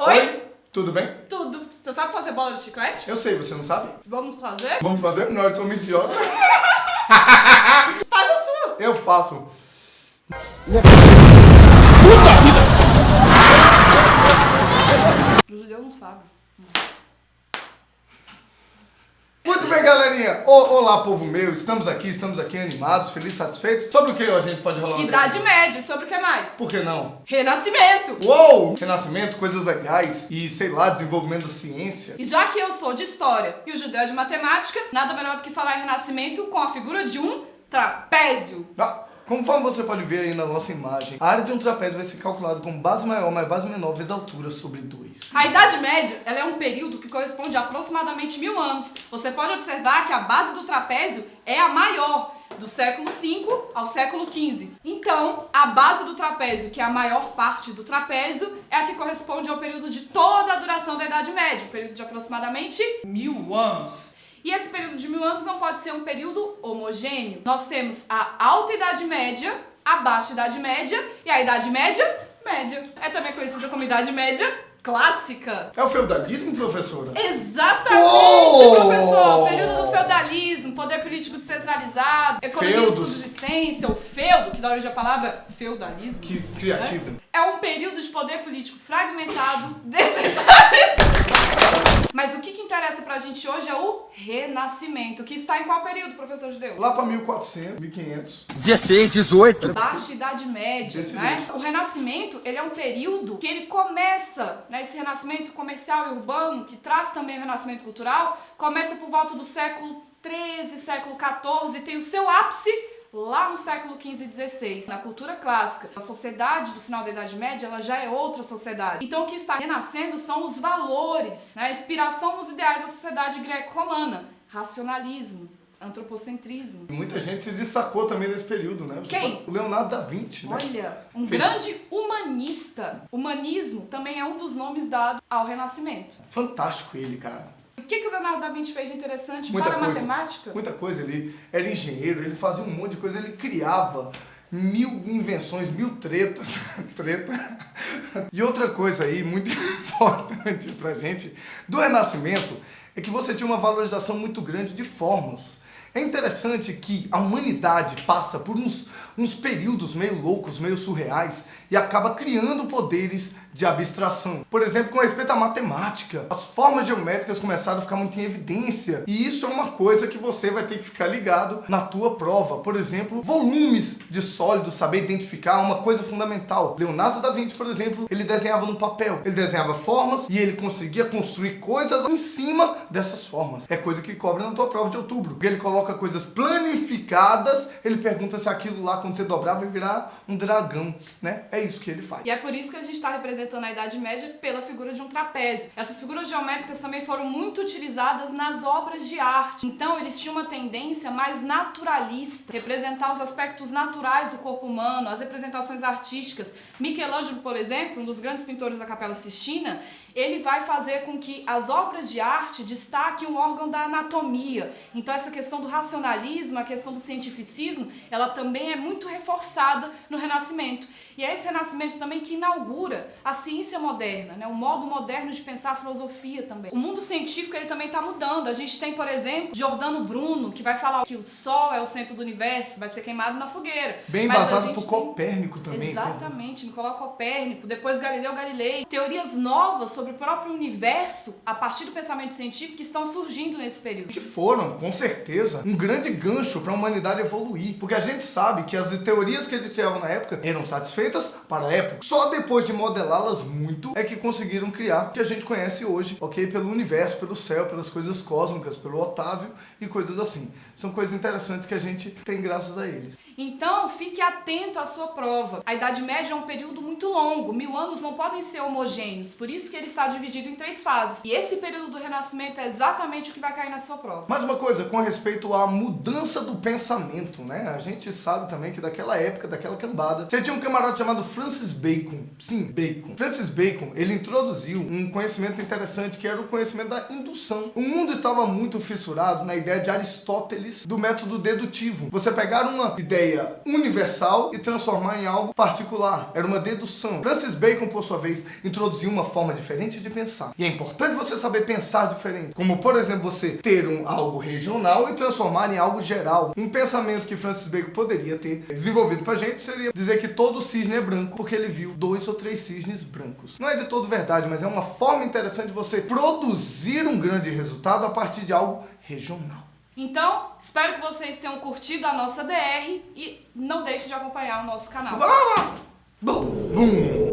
Oi? Tudo bem? Tudo. Você sabe fazer bola de chiclete? Eu sei, você não sabe? Vamos fazer? Vamos fazer? Não, eu sou um idiota. Faz a sua. Eu faço. O judeu não sabe. Muito bem, galerinha. Olá, povo meu. Estamos aqui animados, felizes, satisfeitos. Sobre o que a gente pode rolar uma Idade Média. Sobre o que mais? Por que não? Renascimento. Uou! Renascimento, coisas legais e, sei lá, desenvolvimento da ciência. E já que eu sou de história e o judeu é de matemática, nada melhor do que falar em renascimento com a figura de um trapézio. Conforme você pode ver aí na nossa imagem, a área de um trapézio vai ser calculada com base maior mais base menor vezes a altura sobre 2. A Idade Média ela é um período que corresponde a aproximadamente 1000 anos. Você pode observar que a base do trapézio é a maior, do século V ao século XV. Então, a base do trapézio, que é a maior parte do trapézio, é a que corresponde ao período de toda a duração da Idade Média, um período de aproximadamente 1000 anos. E esse período de 1000 anos não pode ser um período homogêneo. Nós temos a Alta Idade Média, a Baixa Idade Média e a Idade Média média. É também conhecida como Idade Média clássica. É o feudalismo, professora? Exatamente, Uou! professor! Período do feudalismo, poder político descentralizado, economia de subsistência, o feudo, que dá origem à palavra feudalismo. Que criativo. Né? É um período de poder político fragmentado, descentralizado. Mas o que interessa pra gente hoje é o Renascimento, que está em qual período, professor Judeu? Lá pra 1400, 1500. 16, 18. Baixa Idade Média, né? O Renascimento, ele é um período que ele começa, né? Esse renascimento comercial e urbano, que traz também o renascimento cultural, começa por volta do século XIII, século XIV, e tem o seu ápice lá no século XV e XVI, na cultura clássica. A sociedade do final da Idade Média, ela já é outra sociedade. Então o que está renascendo são os valores, né? A inspiração nos ideais da sociedade greco-romana. Racionalismo, antropocentrismo. Muita gente se destacou também nesse período, né? Quem? O Leonardo da Vinci, né? Olha, um grande humanista. Humanismo também é um dos nomes dados ao Renascimento. Fantástico ele, cara. O que o Leonardo da Vinci fez de interessante Muita para a coisa. matemática? Muita coisa. Ele era engenheiro, ele fazia um monte de coisa, ele criava 1000 invenções, 1000 tretas. E outra coisa aí, muito importante pra gente, do Renascimento, é que você tinha uma valorização muito grande de formas. É interessante que a humanidade passa por uns períodos meio loucos, meio surreais, e acaba criando poderes de abstração. Por exemplo, com respeito à matemática, as formas geométricas começaram a ficar muito em evidência, e isso é uma coisa que você vai ter que ficar ligado na tua prova. Por exemplo, volumes de sólidos, saber identificar é uma coisa fundamental. Leonardo da Vinci, por exemplo, ele desenhava no papel, ele desenhava formas e ele conseguia construir coisas em cima dessas formas. É coisa que cobra na tua prova de outubro, porque ele coloca coisas planificadas, ele pergunta se aquilo lá, quando você dobrar, vai virar um dragão, né? É isso que ele faz. E é por isso que a gente está representando a Idade Média pela figura de um trapézio. Essas figuras geométricas também foram muito utilizadas nas obras de arte. Então, eles tinham uma tendência mais naturalista, representar os aspectos naturais do corpo humano, as representações artísticas. Michelangelo, por exemplo, um dos grandes pintores da Capela Sistina, ele vai fazer com que as obras de arte destaquem o órgão da anatomia. Então essa questão do racionalismo, a questão do cientificismo, ela também é muito reforçada no Renascimento. E é esse Renascimento também que inaugura a ciência moderna, né? O modo moderno de pensar a filosofia também. O mundo científico ele também está mudando. A gente tem, por exemplo, Giordano Bruno, que vai falar que o Sol é o centro do universo, vai ser queimado na fogueira. Bem embasado por Copérnico também. Exatamente, Nicolau Copérnico, depois Galileu Galilei. Teorias novas sobre o próprio universo, a partir do pensamento científico, que estão surgindo nesse período. Que foram, com certeza, um grande gancho para a humanidade evoluir. Porque a gente sabe que as teorias que eles tiravam na época eram satisfeitas para a época. Só depois de modelá-las muito é que conseguiram criar o que a gente conhece hoje, ok? Pelo universo, pelo céu, pelas coisas cósmicas, pelo Otávio e coisas assim. São coisas interessantes que a gente tem graças a eles. Então, fique atento à sua prova. A Idade Média é um período muito longo. 1000 anos não podem ser homogêneos. Por isso que ele está dividido em 3 fases. E esse período do Renascimento é exatamente o que vai cair na sua prova. Mais uma coisa, com respeito à mudança do pensamento, né? A gente sabe também que daquela época, daquela cambada, você tinha um camarada chamado Francis Bacon. Sim, Bacon. Francis Bacon, ele introduziu um conhecimento interessante que era o conhecimento da indução. O mundo estava muito fissurado na ideia de Aristóteles do método dedutivo. Você pegar uma ideia universal e transformar em algo particular. Era uma dedução. Francis Bacon, por sua vez, introduziu uma forma diferente de pensar. E é importante você saber pensar diferente. Como, por exemplo, você ter algo regional e transformar em algo geral. Um pensamento que Francis Bacon poderia ter desenvolvido pra gente seria dizer que todo cisne é branco porque ele viu 2 ou 3 cisnes brancos. Não é de todo verdade, mas é uma forma interessante de você produzir um grande resultado a partir de algo regional. Então, espero que vocês tenham curtido a nossa DR e não deixem de acompanhar o nosso canal. Ah! Bum! Bum!